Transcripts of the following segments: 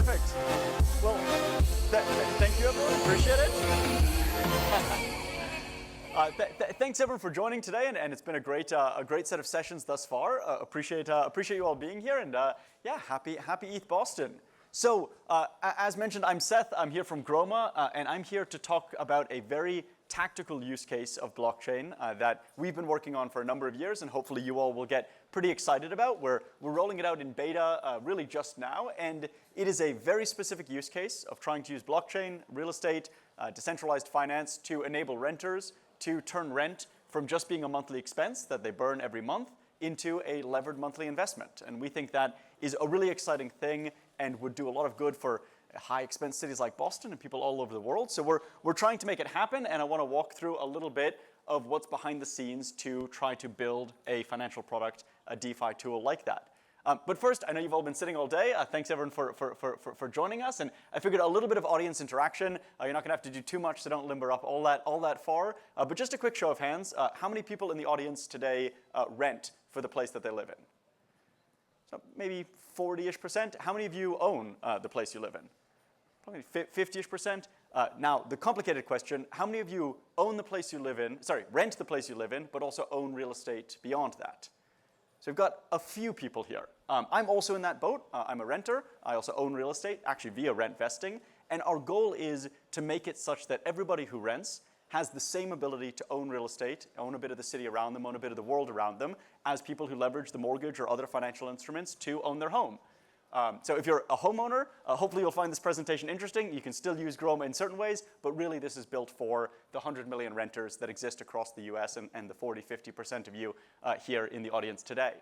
Perfect. Well, thank you, everyone. Appreciate it. Thanks, everyone, for joining today, and it's been a great set of sessions thus far. Appreciate you all being here, and yeah, happy ETH Boston. So, as mentioned, I'm Seth. I'm here from Groma, and I'm here to talk about a very tactical use case of blockchain that we've been working on for a number of years, and hopefully you all will get pretty excited about. We're rolling it out in beta really just now, and it is a very specific use case of trying to use blockchain, real estate, decentralized finance to enable renters to turn rent from just being a monthly expense that they burn every month into a levered monthly investment. And we think that is a really exciting thing and would do a lot of good for high expense cities like Boston and people all over the world. So we're trying to make it happen, and I want to walk through a little bit of what's behind the scenes to try to build a financial product, a DeFi tool like that. But first, I know you've all been sitting all day. Thanks everyone for joining us, and I figured a little bit of audience interaction. You're not going to have to do too much, so don't limber up all that far. But just a quick show of hands. How many people in the audience today rent for the place that they live in? So maybe 40-ish%. How many of you own the place you live in? Probably 50-ish%. Now, the complicated question, how many of you own the place you live in, rent the place you live in, but also own real estate beyond that? So we've got a few people here. I'm also in that boat. I'm a renter. I also own real estate, actually via Rentvesting. And our goal is to make it such that everybody who rents has the same ability to own real estate, own a bit of the city around them, own a bit of the world around them, as people who leverage the mortgage or other financial instruments to own their home. So if you're a homeowner, hopefully you'll find this presentation interesting. You can still use Groma in certain ways, but really this is built for the 100 million renters that exist across the US and the 40-50% of you here in the audience today.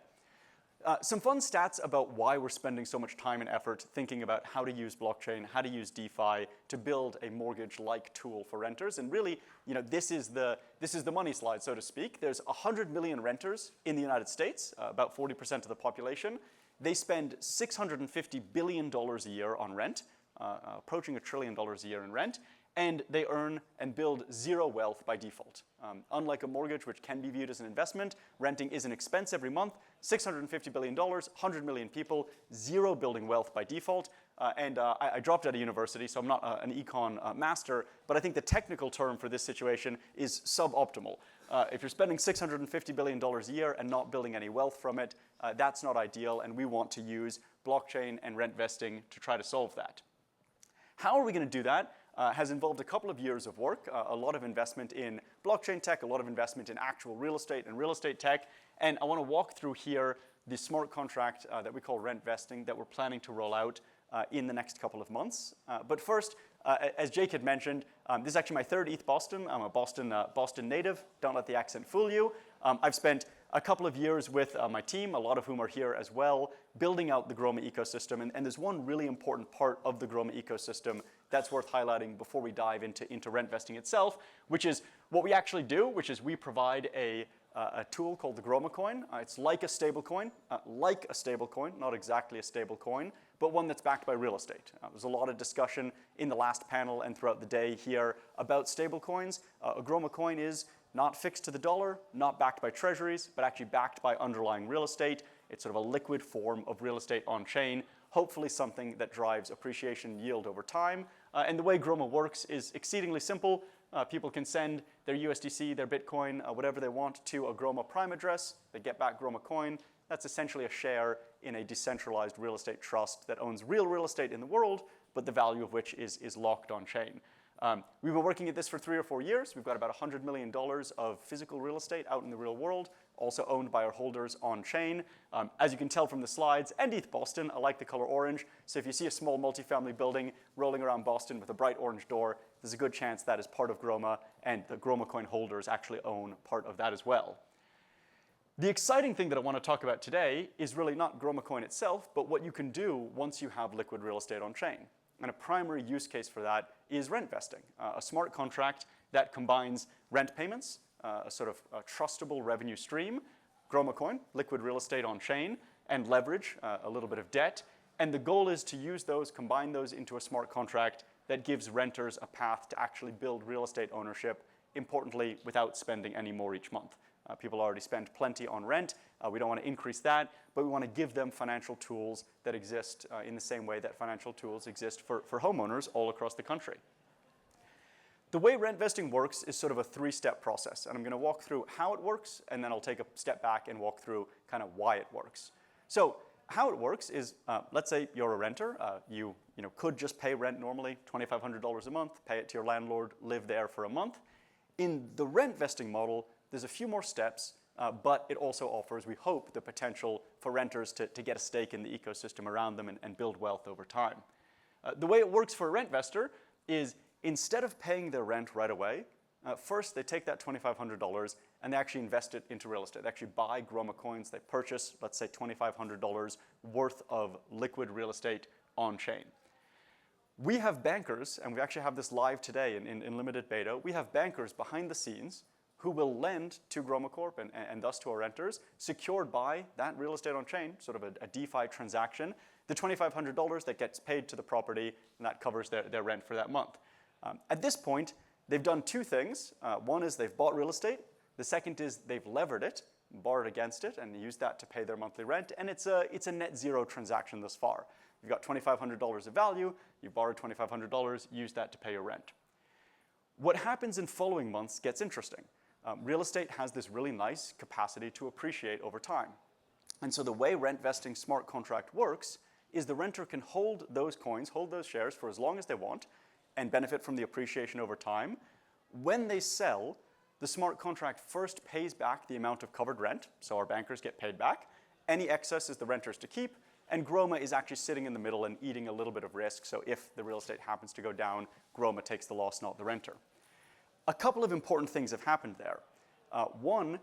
Some fun stats about why we're spending so much time and effort thinking about how to use blockchain, how to use DeFi to build a mortgage-like tool for renters. And really, this is the money slide, so to speak. There's 100 million renters in the United States, about 40% of the population. They spend $650 billion a year on rent, approaching $1 trillion a year in rent, and they earn and build zero wealth by default. Unlike a mortgage, which can be viewed as an investment, renting is an expense every month. $650 billion, 100 million people, zero building wealth by default. I dropped out of university, so I'm not an econ master, but I think the technical term for this situation is suboptimal. If you're spending $650 billion a year and not building any wealth from it, that's not ideal, and we want to use blockchain and Rentvesting to try to solve that. How are we going to do that? Has involved a couple of years of work, a lot of investment in blockchain tech, a lot of investment in actual real estate and real estate tech. And I want to walk through here the smart contract that we call Rentvesting that we're planning to roll out in the next couple of months. But first, as Jake had mentioned, this is actually my third ETH Boston. I'm a Boston native. Don't let the accent fool you. I've spent a couple of years with my team, a lot of whom are here as well, building out the Groma ecosystem. And there's one really important part of the Groma ecosystem that's worth highlighting before we dive into Rentvesting itself, which is what we actually do, which is we provide a tool called the Gromacoin. It's like a stablecoin, not exactly a stablecoin, but one that's backed by real estate. There's a lot of discussion in the last panel and throughout the day here about stablecoins. A Gromacoin is not fixed to the dollar, not backed by treasuries, but actually backed by underlying real estate. It's sort of a liquid form of real estate on chain, hopefully something that drives appreciation yield over time. And the way Groma works is exceedingly simple. People can send their USDC, their Bitcoin, whatever they want to a Groma Prime address. They get back Gromacoin. That's essentially a share in a decentralized real estate trust that owns real estate in the world, but the value of which is locked on chain. We've been working at this for 3 or 4 years. We've got about $100 million of physical real estate out in the real world, also owned by our holders on chain. As you can tell from the slides, and ETH Boston, I like the color orange. So if you see a small multifamily building rolling around Boston with a bright orange door, there's a good chance that is part of Groma, and the Gromacoin holders actually own part of that as well. The exciting thing that I want to talk about today is really not Gromacoin itself, but what you can do once you have liquid real estate on chain. And a primary use case for that is Rentvesting, a smart contract that combines rent payments, a sort of a trustable revenue stream, Gromacoin, liquid real estate on chain, and leverage, a little bit of debt. And the goal is to use those, combine those into a smart contract that gives renters a path to actually build real estate ownership, importantly, without spending any more each month. People already spend plenty on rent, We don't want to increase that, but we want to give them financial tools that exist in the same way that financial tools exist for homeowners all across the country. The way Rentvesting works is sort of a three-step process, and I'm going to walk through how it works, and then I'll take a step back and walk through kind of why it works. So how it works is, let's say you're a renter. You could just pay rent normally, $2,500 a month, pay it to your landlord, live there for a month. In the Rentvesting model, there's a few more steps, but it also offers, we hope, the potential for renters to get a stake in the ecosystem around them and build wealth over time. The way it works for a rentvestor is, instead of paying their rent right away, first they take that $2,500 and they actually invest it into real estate. They actually buy Gromacoins. They purchase, let's say, $2,500 worth of liquid real estate on chain. We have bankers, and we actually have this live today in limited beta. We have bankers behind the scenes who will lend to Gromacorp and thus to our renters, secured by that real estate on chain, sort of a DeFi transaction, the $2,500 that gets paid to the property, and that covers their rent for that month. At this point, they've done two things. One is they've bought real estate. The second is they've levered it, borrowed against it, and used that to pay their monthly rent. And it's a net zero transaction thus far. You've got $2,500 of value. You borrowed $2,500, use that to pay your rent. What happens in following months gets interesting. Real estate has this really nice capacity to appreciate over time. And so the way Rentvesting smart contract works is the renter can hold those coins, hold those shares for as long as they want, and benefit from the appreciation over time. When they sell, the smart contract first pays back the amount of covered rent, so our bankers get paid back. Any excess is the renters to keep, and Groma is actually sitting in the middle and eating a little bit of risk, so if the real estate happens to go down, Groma takes the loss, not the renter. A couple of important things have happened there. One,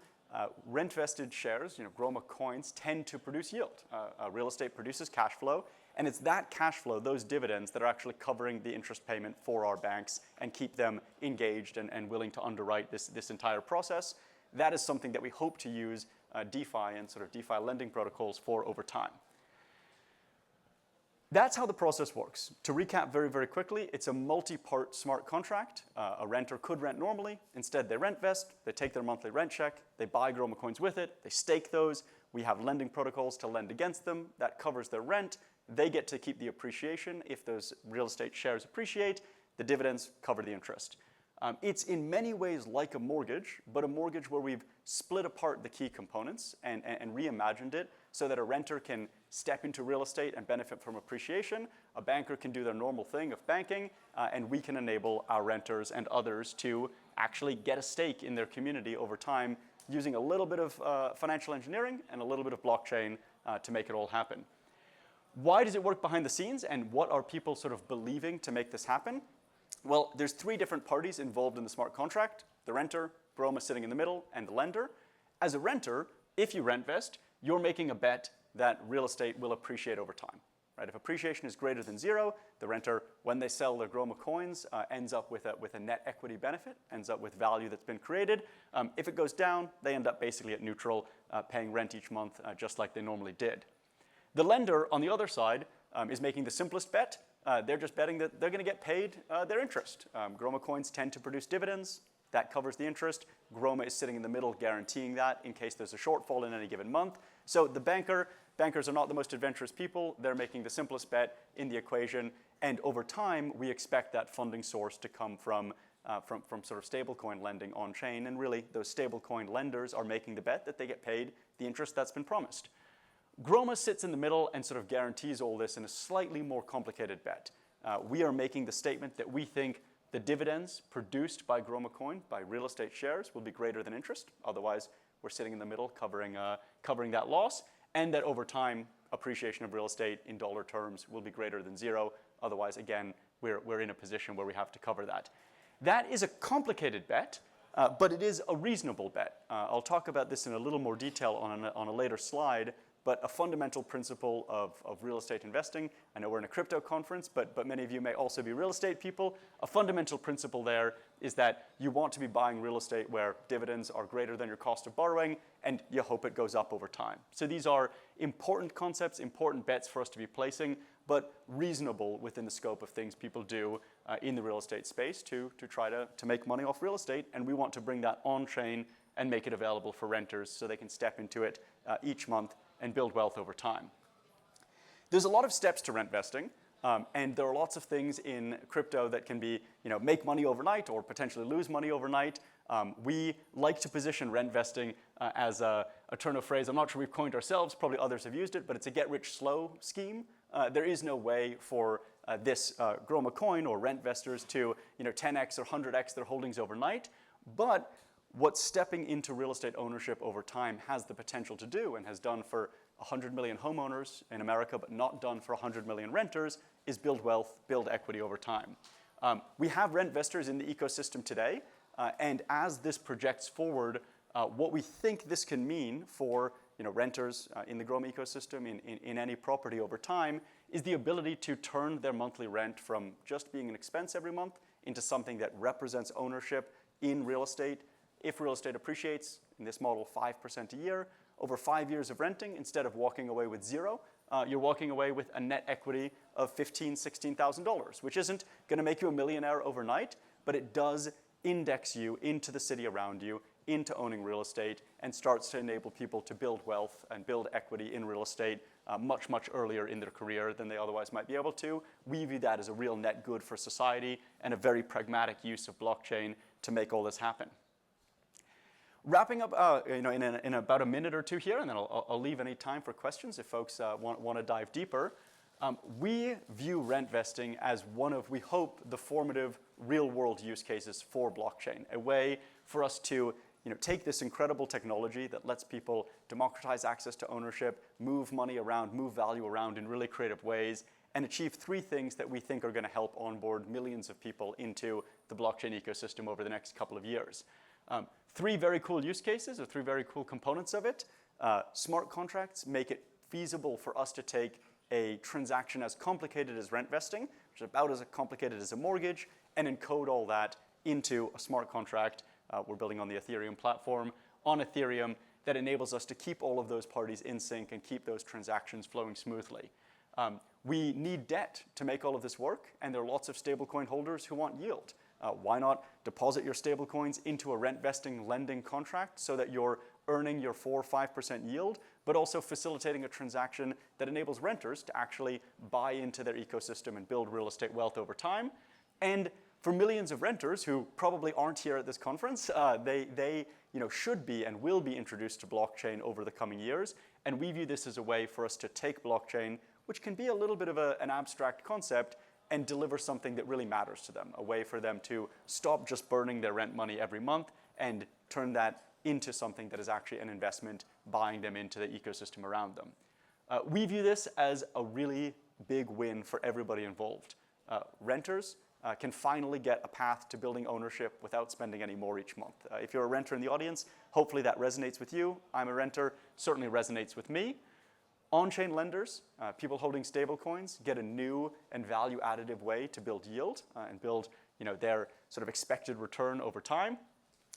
rent-vested shares, Groma coins, tend to produce yield. Real estate produces cash flow, and it's that cash flow, those dividends, that are actually covering the interest payment for our banks and keep them engaged and willing to underwrite this entire process. That is something that we hope to use DeFi and sort of DeFi lending protocols for over time. That's how the process works. To recap very, very quickly, it's a multi-part smart contract. A renter could rent normally. Instead, they rentvest. They take their monthly rent check. They buy Groma coins with it. They stake those. We have lending protocols to lend against them. That covers their rent. They get to keep the appreciation. If those real estate shares appreciate, the dividends cover the interest. It's in many ways like a mortgage, but a mortgage where we've split apart the key components and reimagined it so that a renter can step into real estate and benefit from appreciation. A banker can do their normal thing of banking, and we can enable our renters and others to actually get a stake in their community over time using a little bit of financial engineering and a little bit of blockchain to make it all happen. Why does it work behind the scenes, and what are people sort of believing to make this happen? Well, there's three different parties involved in the smart contract: the renter, Groma sitting in the middle, and the lender. As a renter, if you rentvest, you're making a bet that real estate will appreciate over time. Right? If appreciation is greater than zero, the renter, when they sell their Groma coins, ends up with a net equity benefit, ends up with value that's been created. If it goes down, they end up basically at neutral, paying rent each month just like they normally did. The lender, on the other side, is making the simplest bet. They're just betting that they're going to get paid their interest. Groma coins tend to produce dividends. That covers the interest. Groma is sitting in the middle guaranteeing that in case there's a shortfall in any given month. So the bankers are not the most adventurous people. They're making the simplest bet in the equation. And over time, we expect that funding source to come from sort of stablecoin lending on chain. And really, those stablecoin lenders are making the bet that they get paid the interest that's been promised. Groma sits in the middle and sort of guarantees all this in a slightly more complicated bet. We are making the statement that we think the dividends produced by Groma coin, by real estate shares, will be greater than interest. Otherwise, we're sitting in the middle covering that loss. And that over time, appreciation of real estate in dollar terms will be greater than zero. Otherwise, again, we're in a position where we have to cover that. That is a complicated bet, but it is a reasonable bet. I'll talk about this in a little more detail on a later slide. But a fundamental principle of real estate investing, I know we're in a crypto conference, but many of you may also be real estate people. A fundamental principle there is that you want to be buying real estate where dividends are greater than your cost of borrowing, and you hope it goes up over time. So these are important concepts, important bets for us to be placing, but reasonable within the scope of things people do in the real estate space to try to make money off real estate. And we want to bring that on-chain and make it available for renters so they can step into it each month and build wealth over time. There's a lot of steps to rent vesting, and there are lots of things in crypto that can be, make money overnight or potentially lose money overnight. We like to position rent vesting as a turn of phrase I'm not sure we've coined ourselves, probably others have used it, but it's a get-rich-slow scheme. There is no way for this Gromacoin or rent vestors to 10x or 100x their holdings overnight, but what stepping into real estate ownership over time has the potential to do and has done for 100 million homeowners in America, but not done for 100 million renters, is build wealth, build equity over time. We have rent vestors in the ecosystem today, and as this projects forward, what we think this can mean for renters in the Groma ecosystem, in any property over time, is the ability to turn their monthly rent from just being an expense every month into something that represents ownership in real estate. If real estate appreciates, in this model, 5% a year, over 5 years of renting, instead of walking away with zero, you're walking away with a net equity of $15,000, $16,000, which isn't going to make you a millionaire overnight, but it does index you into the city around you, into owning real estate, and starts to enable people to build wealth and build equity in real estate much, much earlier in their career than they otherwise might be able to. We view that as a real net good for society and a very pragmatic use of blockchain to make all this happen. Wrapping up in about a minute or two here, and then I'll leave any time for questions if folks want to dive deeper. We view rent vesting as one of, we hope, the formative real-world use cases for blockchain, a way for us to take this incredible technology that lets people democratize access to ownership, move money around, move value around in really creative ways, and achieve three things that we think are going to help onboard millions of people into the blockchain ecosystem over the next couple of years. Three very cool use cases, or three very cool components of it. Smart contracts make it feasible for us to take a transaction as complicated as rent vesting, which is about as complicated as a mortgage, and encode all that into a smart contract. We're building on the Ethereum platform, on Ethereum, that enables us to keep all of those parties in sync and keep those transactions flowing smoothly. We need debt to make all of this work, and there are lots of stablecoin holders who want yield. Why not deposit your stablecoins into a rent vesting lending contract so that you're earning your 4 or 5% yield, but also facilitating a transaction that enables renters to actually buy into their ecosystem and build real estate wealth over time. And for millions of renters who probably aren't here at this conference, they should be and will be introduced to blockchain over the coming years. And we view this as a way for us to take blockchain, which can be a little bit of an abstract concept, and deliver something that really matters to them, a way for them to stop just burning their rent money every month and turn that into something that is actually an investment, buying them into the ecosystem around them. We view this as a really big win for everybody involved. Renters can finally get a path to building ownership without spending any more each month. If you're a renter in the audience, hopefully that resonates with you. I'm a renter, certainly resonates with me. On-chain lenders, people holding stablecoins, get a new and value-additive way to build yield and build their sort of expected return over time.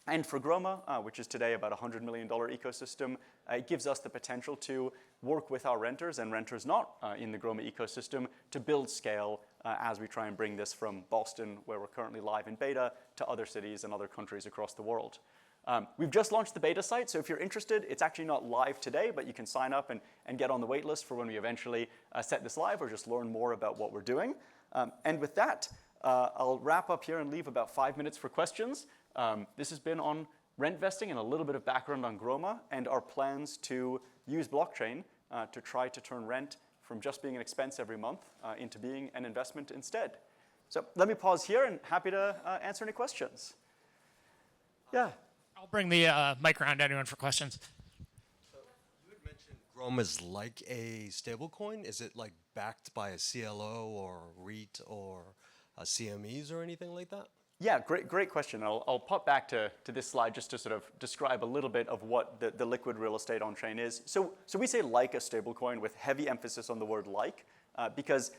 And for Groma, which is today about a $100 million ecosystem, it gives us the potential to work with our renters and renters not in the Groma ecosystem to build scale as we try and bring this from Boston, where we're currently live in beta, to other cities and other countries across the world. We've just launched the beta site, so if you're interested, it's actually not live today, but you can sign up and get on the wait list for when we eventually set this live or just learn more about what we're doing. And with that, I'll wrap up here and leave about 5 minutes for questions. This has been on rent vesting and a little bit of background on Groma and our plans to use blockchain to try to turn rent from just being an expense every month into being an investment instead. So let me pause here and happy to answer any questions. Yeah. I'll bring the mic around to anyone for questions. So you had mentioned Groma's like a stablecoin. Is it like backed by a CLO or REIT or CMEs or anything like that? Yeah, great question. I'll pop back to this slide just to sort of describe a little bit of what the liquid real estate on-chain is. So we say like a stablecoin with heavy emphasis on the word like, because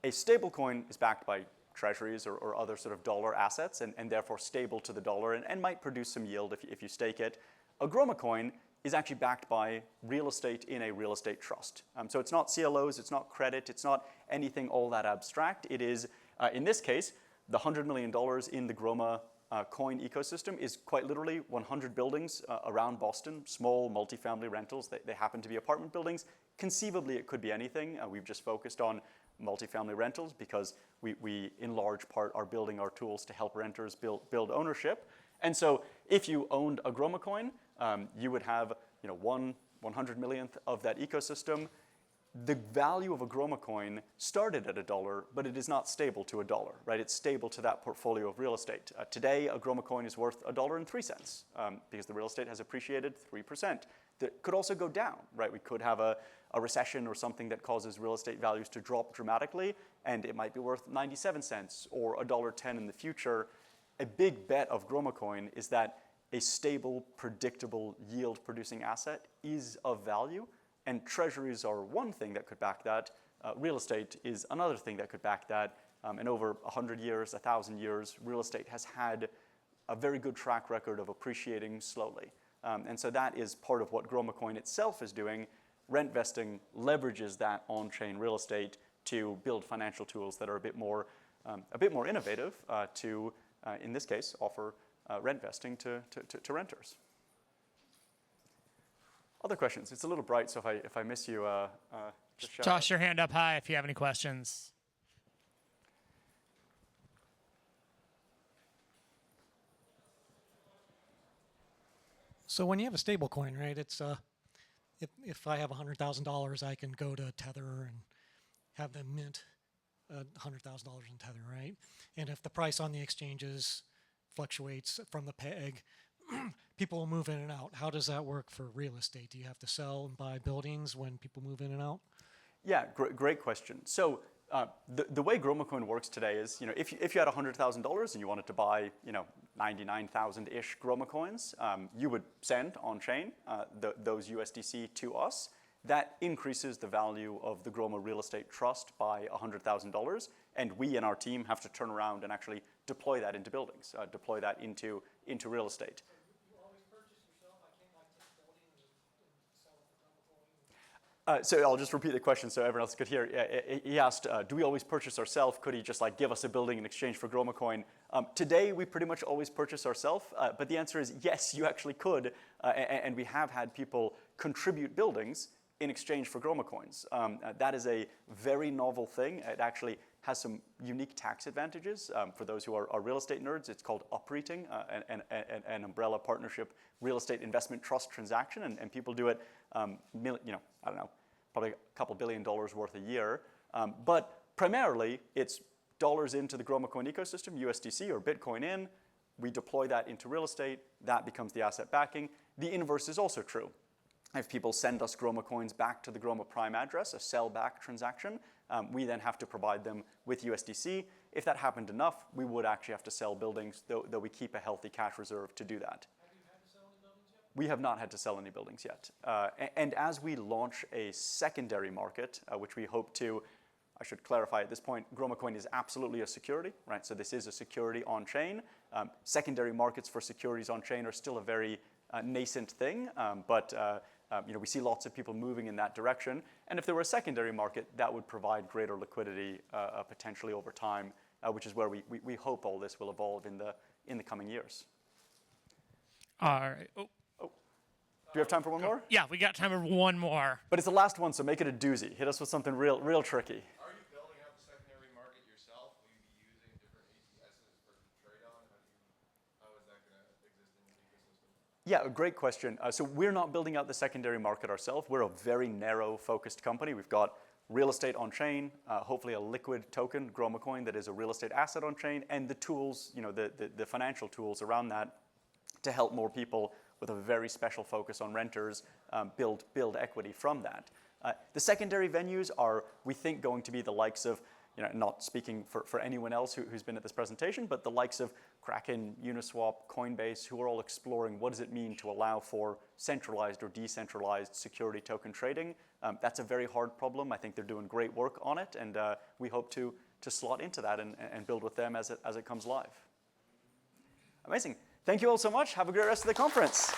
a stablecoin is backed by treasuries or other sort of dollar assets and therefore stable to the dollar and might produce some yield if you stake it. A Gromacoin is actually backed by real estate in a real estate trust. So it's not CLOs, it's not credit, it's not anything all that abstract. It is, in this case, the $100 million in the Groma coin ecosystem is quite literally 100 buildings around Boston, small multifamily rentals. They happen to be apartment buildings. Conceivably, it could be anything. We've just focused on multifamily rentals because we, in large part, are building our tools to help renters build ownership. And so if you owned a Gromacoin, you would have 1/100 millionth of that ecosystem. The value of a Gromacoin started at $1, but it is not stable to $1, right? It's stable to that portfolio of real estate. Today, a Gromacoin is worth $1.03 because the real estate has appreciated 3%. That could also go down, right? We could have a recession or something that causes real estate values to drop dramatically, and it might be worth 97 cents or $1.10 in the future. A big bet of Gromacoin is that a stable, predictable, yield-producing asset is of value. And treasuries are one thing that could back that. Real estate is another thing that could back that. And over 100 years, 1,000 years, real estate has had a very good track record of appreciating slowly. And so that is part of what Gromacoin itself is doing. Rentvesting leverages that on-chain real estate to build financial tools that are a bit more innovative to, in this case, offer rentvesting to renters. Other questions? It's a little bright, so if I miss you, just shout. Toss your hand up high if you have any questions. So when you have a stable coin, right, it's if I have $100,000, I can go to Tether and have them mint $100,000 in Tether, right? And if the price on the exchanges fluctuates from the peg, people will move in and out. How does that work for real estate? Do you have to sell and buy buildings when people move in and out? Yeah, great question. So the way Gromacoin works today is, if you had $100,000 and you wanted to buy, 99,000-ish Gromacoins, you would send on-chain those USDC to us. That increases the value of the Groma Real Estate Trust by $100,000, and we and our team have to turn around and actually deploy that into buildings, deploy that into real estate. So I'll just repeat the question so everyone else could hear. He asked, do we always purchase ourselves? Could he just give us a building in exchange for Gromacoin? Today, we pretty much always purchase ourselves, but the answer is yes, you actually could, and we have had people contribute buildings in exchange for Gromacoins. That is a very novel thing. It actually has some unique tax advantages. For those who are real estate nerds, it's called upreating, an umbrella partnership real estate investment trust transaction, and people do it, I don't know, probably a couple $1 billion worth a year. But primarily, it's dollars into the Gromacoin ecosystem, USDC or Bitcoin in. We deploy that into real estate. That becomes the asset backing. The inverse is also true. If people send us Gromacoins back to the Groma Prime address, a sell-back transaction, we then have to provide them with USDC. If that happened enough, we would actually have to sell buildings, though we keep a healthy cash reserve to do that. Have you had to sell any buildings yet? We have not had to sell any buildings yet. And as we launch a secondary market, which we hope to, I should clarify at this point, Gromacoin is absolutely a security, right? So this is a security on-chain. Secondary markets for securities on-chain are still a very nascent thing, but we see lots of people moving in that direction. And if there were a secondary market, that would provide greater liquidity potentially over time, which is where we hope all this will evolve in the coming years. All right. Oh. Do you have time for one more? Yeah, we got time for one more. But it's the last one, so make it a doozy. Hit us with something real tricky. Are you building out the secondary market yourself? Will you be using different ATSs for trade on? How is that going to exist in the ecosystem? Yeah, a great question. So we're not building out the secondary market ourselves. We're a very narrow focused company. We've got real estate on chain, hopefully a liquid token, Gromacoin, that is a real estate asset on chain, and the tools, the financial tools around that to help more people with a very special focus on renters build equity from that. The secondary venues are, we think, going to be the likes of, not speaking for anyone else who's been at this presentation, but the likes of Kraken, Uniswap, Coinbase, who are all exploring what does it mean to allow for centralized or decentralized security token trading. That's a very hard problem. I think they're doing great work on it, and we hope to slot into that and build with them as it comes live. Amazing. Thank you all so much. Have a great rest of the conference.